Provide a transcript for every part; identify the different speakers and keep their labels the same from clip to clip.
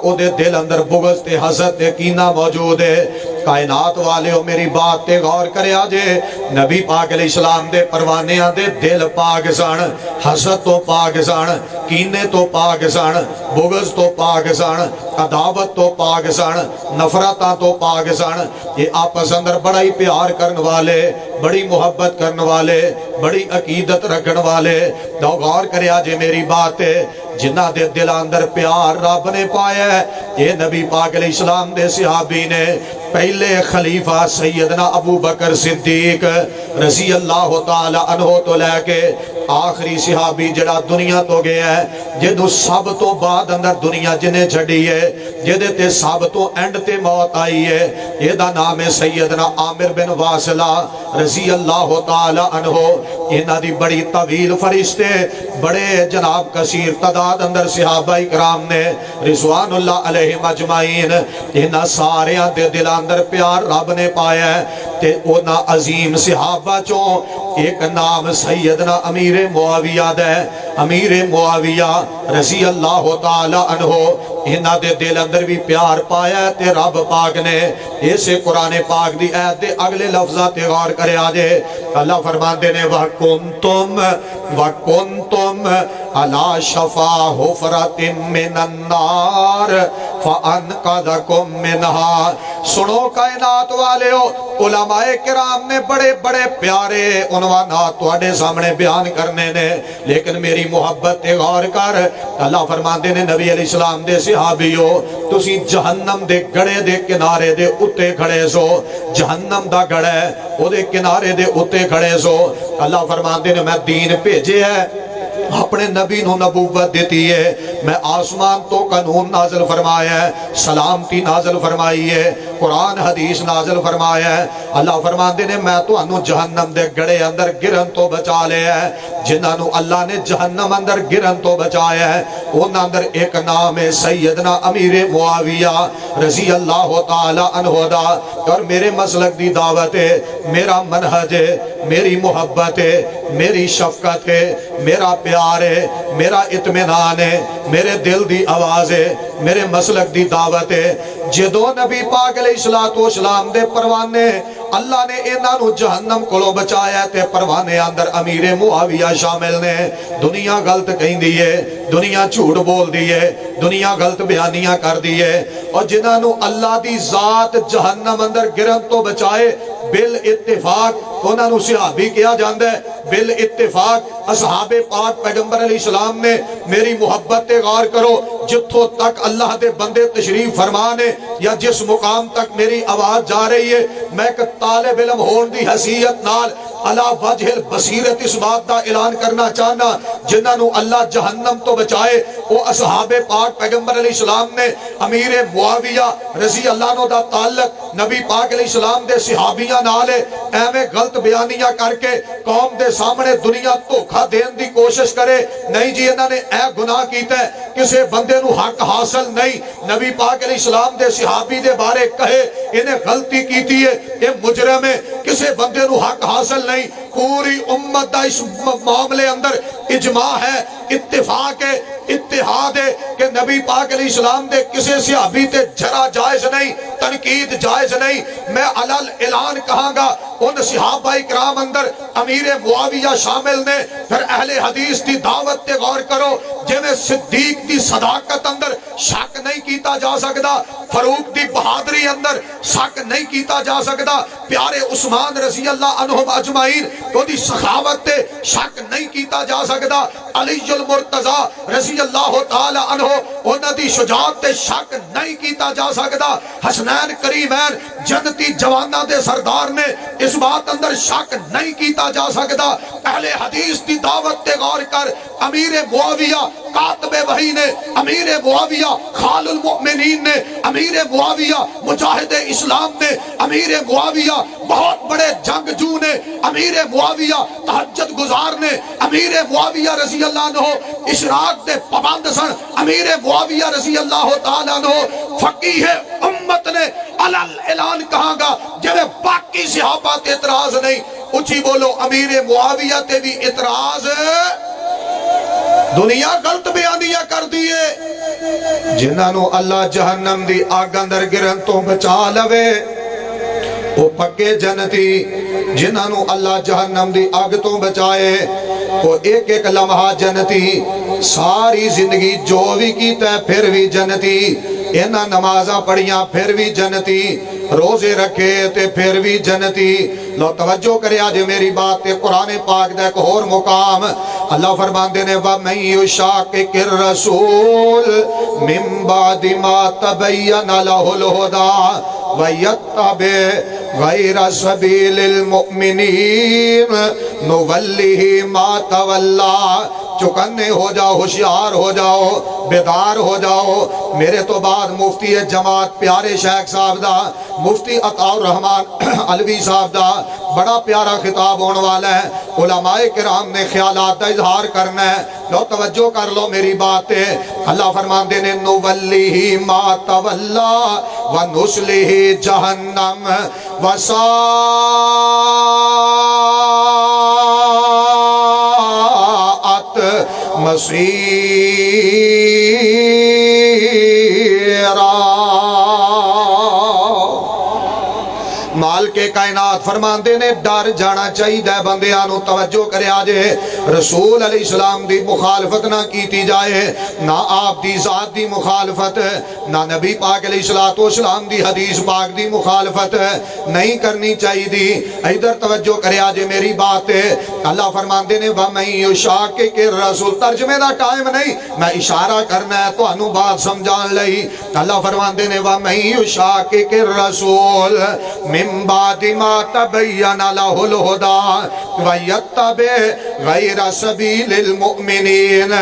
Speaker 1: او دے دل اندر بغض تے حسد تے کینہ موجود ہے۔ کائنات والے ہو میری بات تے غور کرے آجے، نبی پاک علیہ السلام دے پروانیاں دے دل پاک سن، حسد تو پاک سن، کینے تو پاک سن، بغض تو پاک سن، عداوت تو پاک سن، نفرتاں تو پاک سن۔ یہ آپس اندر بڑا ہی پیار کرن والے، بڑی محبت کرن والے، بڑی عقیدت رکھن والے۔ تو غور کرے آجے میری بات ہے، جنہ دے دل اندر پیار رب نے پایا ہے، یہ نبی پاک علیہ السلام دے صحابی نے پہلے خلیفہ سیدنا ابو بکر صدیق رضی اللہ تعالی عنہ تو لے کے آخری صحابی جڑا دنیا تو گیا ہے، جدو سب تو بعد اندر دنیا جنہیں چھڑی ہے، جدے تے سب تو اینڈ تے موت آئی ہے، یہ دا نام ہے سیدنا عامر بن واصلہ رضی اللہ تعالی عنہ۔ انہاں دی بڑی طویل فرشتے، بڑے جناب کثیر تعداد اندر صحابہ اکرام نے رضوان اللہ علیہ مجمعین، انہاں سارے دے دل اندر پیار رب نے پایا ہے۔ تے اونا عظیم صحابہ چوں ایک نام سیدنا امیر معاویہ دے، امیر معاویہ رضی اللہ تعالی عنہ، انہاں دے دل اندر بھی پیار پایا ہے۔ تے رب پاک نے اسے قرآن پاک دی آیت دے اگلے لفظات تے غور کرے آجے، اللہ فرماندے نے وَكُنْتُمْ عَلَى شَفَا حُفْرَةٍ مِّنَ النَّارِ فَأَنْقَذَكُم مِّنْهَا۔ سنو کائنات والے ہو، علماء کرام نے بڑے بڑے پیارے عنوانات تواڈے سامنے بیان کرنے نے، لیکن میری محبت تے غور کر۔ اللہ فرماندے نے نبی علیہ السلام دے صحابیو، تسی جہنم دے گڑے دے کنارے دے اتے کھڑے سو، جہنم دا گڑا ہے او دے کنارے دے اتے کھڑے سو۔ اللہ فرماندے نے میں دین بھیجے ہے، اپنے نبی نو نبوت دیتی ہے، میں آسمان تو قانون نازل فرمایا ہے، سلامتی نازل فرمائی ہے، قرآن حدیث نازل فرمایا ہے۔ اللہ فرماندے نے میں تو انو جہنم دے گڑے اندر گرن تو بچا لے ہے، جنہوں اللہ نے جہنم اندر گرن تو بچایا ہے، ان اندر ایک نام ہے سیدنا امیر معاویہ رضی اللہ تعالی عنہ دا۔ اور میرے مسلک دی دعوت ہے، میرا منہج ہے، میری محبت ہے، میری شفقت ہے، میرا پیار ہے، میرا اطمینان ہے، میرے دل دی آواز ہے، میرے مسلک دی دعوت ہے۔ جدو نبی پاک علیہ السلام دے پروانے اللہ نے انہاں نو جہنم کولو بچایا تے پروانے اندر امیر معاویہ شامل نے۔ دنیا غلط کہیں دیئے، دنیا جھوٹ بول دیئے، دنیا غلط بیانیاں کر دیئے، اور جنہاں نو اللہ دی ذات جہنم اندر گرن تو بچائے، بالاتفاق انہاں نو صحابی کیا جاندہ ہے، بالاتفاق اصحاب پاک پیغمبر علیہ السلام نے۔ میری محبت تے غور کرو، جتھوں تک اللہ دے بندے تشریف فرمانے یا جس مقام تک میری آواز جا رہی ہے، میں ایک طالب علم ہون دی حیثیت نال علا وجہ البصیرت اس بات دا اعلان کرنا چاہنا، جنہاں نو اللہ جہنم تو بچائے وہ اصحاب پاک پیغمبر علیہ السلام نے۔ امیر معاویہ رضی اللہ عنہ دا تعلق نبی پاک علیہ السلام دے صحابیاں نالے، ایویں غلط بیانیاں کر کے قوم دے سامنے دنیا دھوکھا دین دی کوشش کرے نہیں جی انہاں نے اے گناہ کیتا ہے، کسے بندے نو حق حاصل نہیں۔ نبی پاک علیہ السلام دے صحابی دے بارے کہے انہیں غلطی کیتی ہے، یہ مجرم ہے، کسے بندے نو حق حاصل نہیں۔ پوری امت دا اس معاملے اندر اجماع ہے، اتفاق ہے، اتحاد ہے کہ نبی پاک علیہ السلام دے کسے صحابی تے جھرا جائز نہیں، تنقید جائز نہیں۔ میں علل اعلان کہاں گا ان صحابہ اکرام اندر امیر معاویہ شامل نے۔ پھر اہل حدیث دی دعوت تے غور کرو، جنہیں صدیق دی صداقت اندر شک نہیں کیتا جا سکتا، فاروق دی بہادری اندر شک نہیں کیتا جا سکتا، پیارے عثمان رضی اللہ عنہ اجمعین کو دی سخاوت تے شک نہیں کیتا جا سکتا، علی المرتضی رضی اللہ تعالی عنہ انہاں دی شجاعت تے شک نہیں کیتا جا سکتا، حسنین کریمین جنتی جوانہ دے سردار نے اس بات اندر شک نہیں کیتا جا سکتا۔ اہل حدیث دی دعوت تے غور کر، امیر معاویہ کاتب وحی نے، امیر معاویہ خال المؤمنین نے، امیر معاویہ مجاہد اسلام نے، امیر معاویہ بہت بڑے جنگجو نے، امیر معاویہ تہجد گزار نے، امیر معاویہ رضی اللہ عنہ اشراق دے پابند سن، امیر معاویہ رضی اللہ تعالیٰ عنہ فقیہ امت نے علل اعلان کہاں گا جنہیں باقی صحابہ تے اعتراض نہیں۔ اچھی بولو امیر معاویہ تے بھی اعتراض ہے، دنیا غلط بیانیاں کر دیئے، جنہاں نو اللہ جہنم دی آگ اندر گرن تو بچا لوے وہ پکے جنتی، جنہاں نو اللہ جہنم دی آگ تو بچائے وہ ایک ایک لمحہ جنتی، ساری زندگی جو بھی کیتا ہے پھر بھی جنتی، اینا نمازاں پڑھیاں پھر بھی جنتی، روزے رکھے تے پھر بھی جنتی۔ لو توجہ کرے آج میری بات تے قرآن پاک دا ایک اور مقام اللہ فرماندے نے وَمَن يُشَاقِقِ الرَّسُولَ مِن بَعْدِ مَا تَبَيَّنَ لَهُ الْهُدَىٰ وَيَتَّبِعْ غَيْرَ سَبِيلِ الْمُؤْمِنِينَ نُوَلِّهِ مَا تَوَلَّىٰ۔ چکنے ہو جاؤ، ہوشیار ہو جاؤ، بیدار ہو جاؤ۔ میرے تو بعد مفتی جماعت پیارے شیخ صاحب دا، مفتی عطا الرحمن علوی صاحب دا بڑا پیارا خطاب ہونے والا ہے، علماء کرام نے خیالات دا اظہار کرنا ہے۔ لو توجہ کر لو میری بات ہے، اللہ فرماندے نے نُوَلِّهِ مَا تَوَلَّىٰ وَنُصْلِهِ جَهَنَّمَ مصیرہ۔ مال کے کائنات فرماندے نے ڈر جانا چاہیے دے بندیانو، توجہ کرے آجے رسول علیہ السلام دی مخالفت نہ کیتی جائے، نہ آپ دی ذات دی مخالفت، نہ نبی پاک علیہ السلام دی حدیث پاک دی مخالفت نہیں کرنی چاہیے دی۔ ادھر توجہ کرے آجے میری بات ہے، اللہ فرماندے نے وَمَن يُشَاقِقِ الرَّسُولَ، ترجمے دا ٹائم نہیں، میں اشارہ کرنا ہے تو انو بات سمجھان لئی۔ اللہ فرماندے نے وَمَن يُشَاقِقِ الرَّسُولَ مِن بَعْدِ مَا تَبَيَّنَ لَهُ الْهُدَىٰ وَيَتَّبِعْ غَيْرَ سَبِيلِ الْمُؤْمِنِينَ۔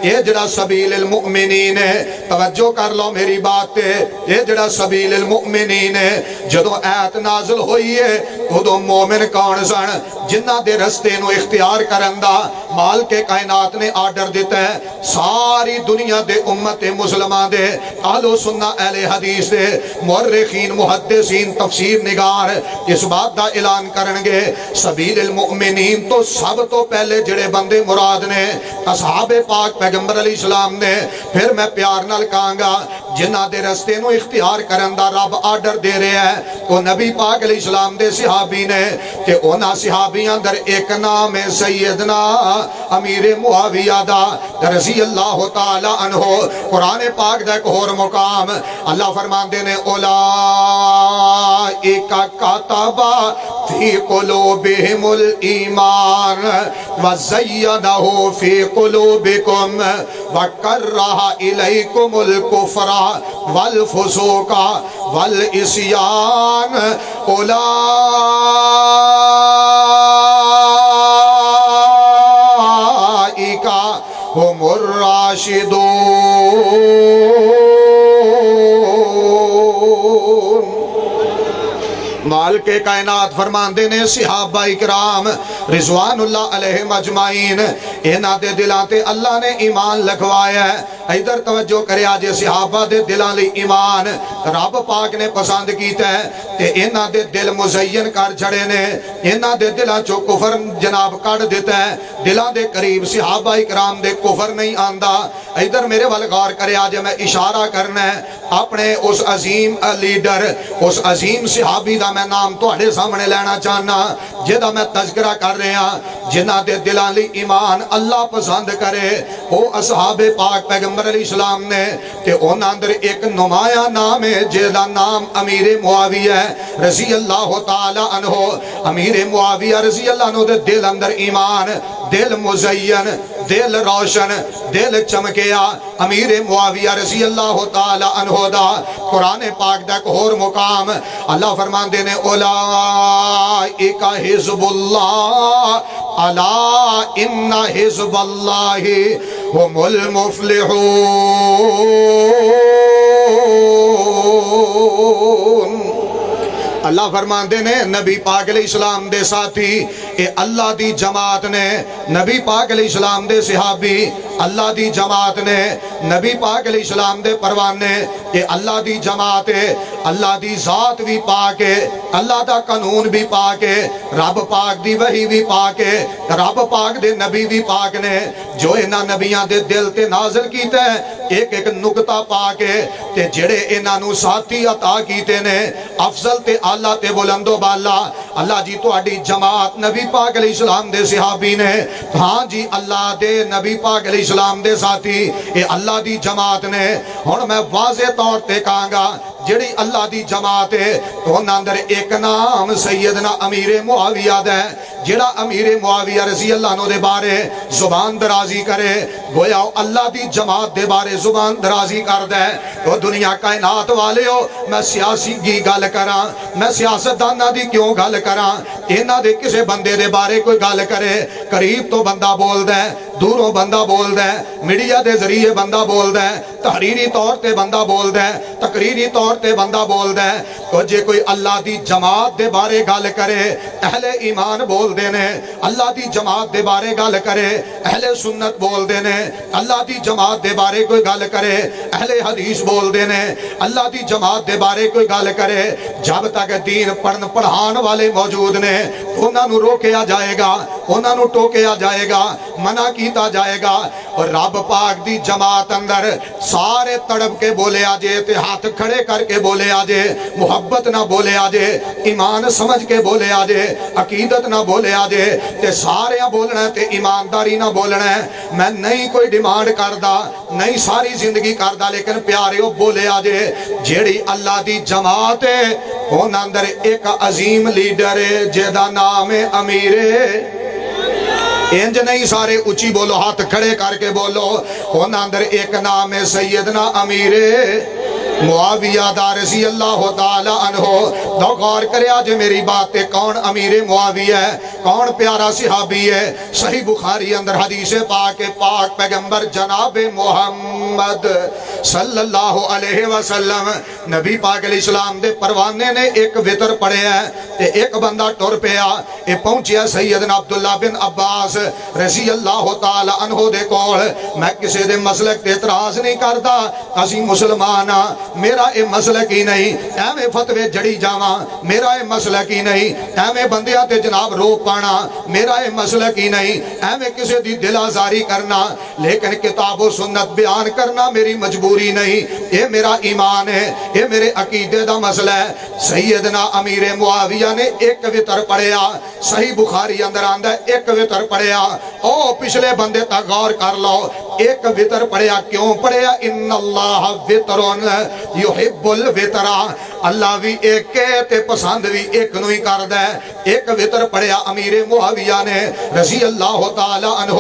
Speaker 1: یہ جڑا سبیل المؤمنین ہے، توجہ کر لو میری بات ہے، یہ جڑا سبیل المؤمنین ہے، جدو آیت نازل ہوئی ہے ادو مومن کون سن؟ جنہ دے رستے نو اختیار کرندہ مال کے کائنات نے آرڈر دیتا ہے، ساری دنیا دے امت مسلمان دے اہل و سنہ اہل حدیث دے مورخین محدثین تفسیر نگار اس بات دا اعلان کرنگے سبیل المؤمنین تو سب تو پہلے جڑے بندے مراد نے اصحاب پاک پیغمبر علیہ السلام نے۔ پھر میں پیار نال کہاں گا جنہ دے رستے نو اختیار کرندہ رب آرڈر دے رہے ہیں وہ نبی پاک علیہ السلام دے صحابی نے، کہ اونا صحابیاں در ایک نام سیدنا امیر معاویہ دا رضی اللہ تعالی عنہ۔ قرآن پاک دا ایک اور مقام اللہ فرماندے نے اولئک کتب فی قلوبہم الایمان وزینہ فی قلوبکم وکرہ الیکم الکفر والفسوق والعصیان اولئک هم الراشدون۔ مال کے کائنات فرماندے نے صحابہ اکرام رضوان اللہ علیہ مجمعین اینا دے دلان تے اللہ نے ایمان لکھوایا ہے۔ ادھر توجہ کرے آجے صحابہ دے دلان لی ایمان رب پاک نے پسند کیتا ہے تے اینا دے دل مزین کر چھڑے نے، اینا دے دلان چو کفر جناب کر دیتا ہے، دلان دے قریب صحابہ اکرام دے کفر نہیں آندہ۔ ادھر میرے وال غور کرے آجے میں اشارہ کرنا ہے اپنے اس عظیم لیڈر، اس عظیم صحابی دا میں نام تو اڑے سامنے لینا چاہنا جدہ میں تذکرہ کر رہے ہیں جنہ دے دلان لی ایمان اللہ پسند کرے او اصحاب پاک پیغمبر علیہ السلام نے، کہ اونا اندر ایک نمایاں نام ہے جیدہ نام امیر معاویہ رضی اللہ تعالی عنہ۔ امیر معاویہ رضی اللہ عنہ دے دل اندر ایمان، دل مزین، دل روشن، دل چمکیا امیر معاویہ رضی اللہ تعالی عنہ دا۔ قرآن پاک دا ایک اور مقام اللہ فرمان دینے اولئک حزب اللہ الا ان حزب اللہ هم المفلحون۔ اللہ فرماندے نے نبی پاک علیہ السلام دے ساتھی اے اللہ دی جماعت نے، نبی پاک علیہ السلام دے صحابی اللہ دی جماعت نے، نبی پاک علیہ السلام دے پروانے یہ اللہ دی جماعت ہے، اللہ دی ذات بھی پاک ہے، اللہ دا قانون بھی پاک ہے، رب پاک دی وحی بھی پاک ہے، رب پاک دے نبی بھی پاک نے جو انہاں نبیاں دے دل تے نازل کیتا ہے ایک ایک نقطہ پاک ہے تے جڑے انہاں نو ساتھی عطا کیتے نے افضل تے اعلیٰ تے بلند و بالا اللہ جی تہاڈی جماعت نبی پاک علیہ السلام دے صحابی نے ہاں جی اللہ دے نبی پاک علیہ السلام دے ساتھی اے اللہ دی جماعت نے ہن میں واضح طور تے کہاں گا جڑی اللہ دی جماعت ہے تو انہاں اندر ایک نام سیدنا امیر معاویہ دا ہے جڑا امیر معاویہ رضی اللہ عنہ دے بارے زبان درازی کرے گویا اللہ دی جماعت دے بارے زبان درازی کر دے تو دنیا کائنات والے ہو میں سیاسی کی گل کراں میں سیاستداناں دی کیوں گل کراں انہاں دے کسے بندے دے بارے کوئی گل کرے قریب تو بندہ بول دے دوروں بندہ بول دے میڈیا دے ذریعے بندہ بول دے تحریری طور تے بندہ بول دے تقریری طور تے بندہ بول دے تو جے کوئی اللہ دی جماعت دے بارے گل کرے اہل ایمان بول دے نے اللہ دی جماعت دے بارے گل کرے اہل سنت بول دے نے اللہ دی جماعت دے بارے کوئی گل کرے اہل حدیث بول دے نے اللہ دی جماعت دے بارے کوئی گل کرے جب تک دین پڑھن پڑھان والے موجود نے انہاں نو روکیا جائے گا انہاں نو ٹوکیا جائے گا منع کیتا جائے گا اور رب پاک دی جماعت اندر سارے تڑپ کے بولے آجے تے ہاتھ کھڑے کر کے بولے آجے محبت نہ بولے آجے ایمان سمجھ کے بولے آجے عقیدت نہ بولے آجے تے سارے بولنا ہے تے ایمانداری نہ بولنا ہے میں نہیں کوئی ڈیمانڈ کردہ نہیں ساری زندگی کردہ لیکن پیارے بولے آجے جیڑی اللہ دی جماعت ہے ان اندر ایک عظیم لیڈر ہے جیدہ نام امیر انج نہیں سارے اچھی بولو ہاتھ کھڑے کر کے بولو ان اندر ایک نام ہے سیدنا امیر معاویہ دا رضی اللہ تعالی عنہ تو غور کرے آج میری بات ہے کون امیر معاویہ ہے کون پیارا صحابی ہے صحیح بخاری اندر حدیث پاک پیغمبر جناب محمد صلی اللہ علیہ وسلم نبی پاک علیہ السلام دے پروانے نے ایک وطر پڑے ہیں تے ایک بندہ ٹر پیا اے پہنچیا سیدنا عبداللہ بن عباس رضی اللہ تعالی عنہ دے کول میں کسی دے مسلک تے اعتراض نہیں کرتا اسی مسلمانا میرا اے مسلک ہی نہیں ایویں فتوے جڑی جاواں میرا اے مسلک ہی نہیں ایویں بندیاں تے جناب رو پانا میرا اے مسلک ہی نہیں ایویں کسی دی دل آزاری کرنا لیکن کتاب و سنت بیان کرنا میری مجبوری نہیں یہ میرا ایمان ہے یہ میرے عقیدے دا مسئلہ ہے سیدنا امیر معاویہ نے ایک وطر پڑھیا صحیح بخاری اندر آندہ ایک وطر پڑھیا او پچھلے بندے تک غور کر لو ایک وطر پڑھیا کیوں پڑھیا ان اللہ وطرون یحب الوطرہ اللہ بھی ایک تے پسند بھی ایک نوی کر دے ایک وطر پڑھیا امیر معاویہ نے رضی اللہ تعالی عنہ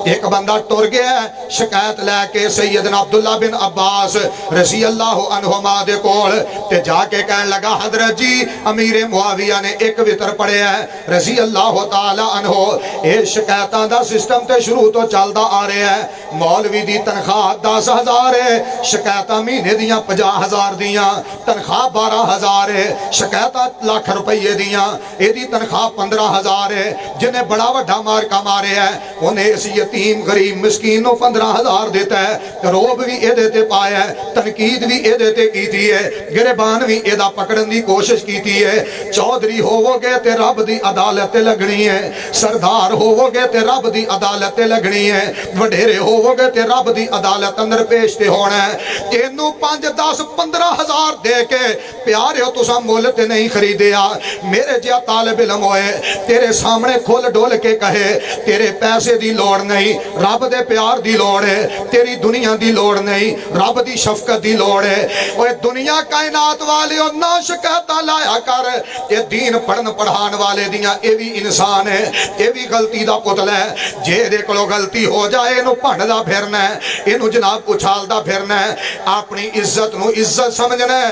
Speaker 1: ایک بندہ ٹر گیا شکایت لے کے سیدنا عبداللہ بن عباس رضی اللہ عنہما دے کول تے جا کے کہنے لگا حضرت جی امیر معاویہ نے ایک وطر پڑھیا ہے رضی اللہ تعالی عنہ اے شکایتاں دا سسٹم تے شروع تو چلدا آ رہا ہے مولوی دی تنخواہ 10,000 ہے شکایتاں مہینے دیاں 50,000 دیاں تنخواہ 12,000 ہے شکایتاں لاکھ روپیے دیاں اے دی تنخواہ 15,000 ہے جنہیں بڑا وڈا مار کا مارے ہے انہیں اس یتیم غریب مسکین نو 15,000 دیتا ہے روب بھی اے دیتے پایا ہے تنقید بھی اے دیتے کیتی ہے گربان بھی اے دا پکڑن دی کوشش کیتی ہے چودھری ہوو گے تے رب دی عدالت لگنی ہے سردار ہوو گے تے رب دی عدالت لگنی ہے وڈیرے ہوو گے تے رب دی عدالت اندر پیشتے ہونا ہے تینوں 5 10 15,000 دے کے پیارے ہو تسا مولت نہیں خریدیا میرے جیا طالب علم ہوئے تیرے سامنے کھول ڈول کے کہے تیرے پیسے دی لوڑ نہیں رب دے پیار دی لوڑ ہے تیری دنیا دی لوڑ نہیں رب دی شفقت دی لوڑ ہے اوہ دنیا کائنات والے ہو نہ شکایتہ لایا کر یہ دین پڑھن پڑھان والے دیاں اے بھی انسان ہے اے بھی غلطی دا پتل ہے جے دیکھلو غلطی ہو جائے انہوں پڑھدا پھرنا ہے انہوں جناب اچھالدا پھرنا ہے اپنی عزت نو عزت سمجھنا ہے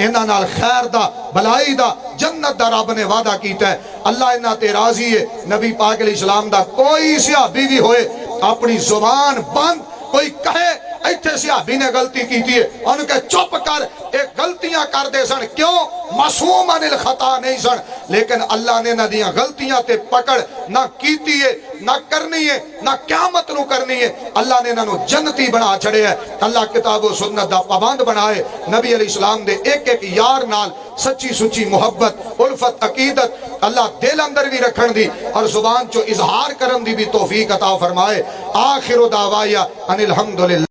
Speaker 1: انہاں نال خیر دا بھلائی دا جنت دا رب نے وعدہ کیتا ہے اللہ انہاں تے راضی ہے نبی پاک علیہ السلام دا کوئی صحابی بھی ہوئے اپنی زبان بند کوئی کہے ایتھے صحابی نے غلطی کیتی ہے انہوں کہ چپ کر ایک غلطیاں کر دے سن کیوں معصوم عن الخطا نہیں سن لیکن اللہ نے نہ دیاں غلطیاں تے پکڑ نہ کیتی ہے نہ کرنی ہے نہ قیامت نو کرنی ہے اللہ نے انہوں جنتی بنا چھڑے ہے اللہ کتاب و سنت دا پابند بنائے نبی علیہ السلام دے ایک ایک یار نال سچی سچی محبت الفت عقیدت اللہ دل اندر بھی رکھن دی اور زبان چو اظہار کرن دی بھی توفیق عطا فرمائے آخر دعوایا ان الحمدللہ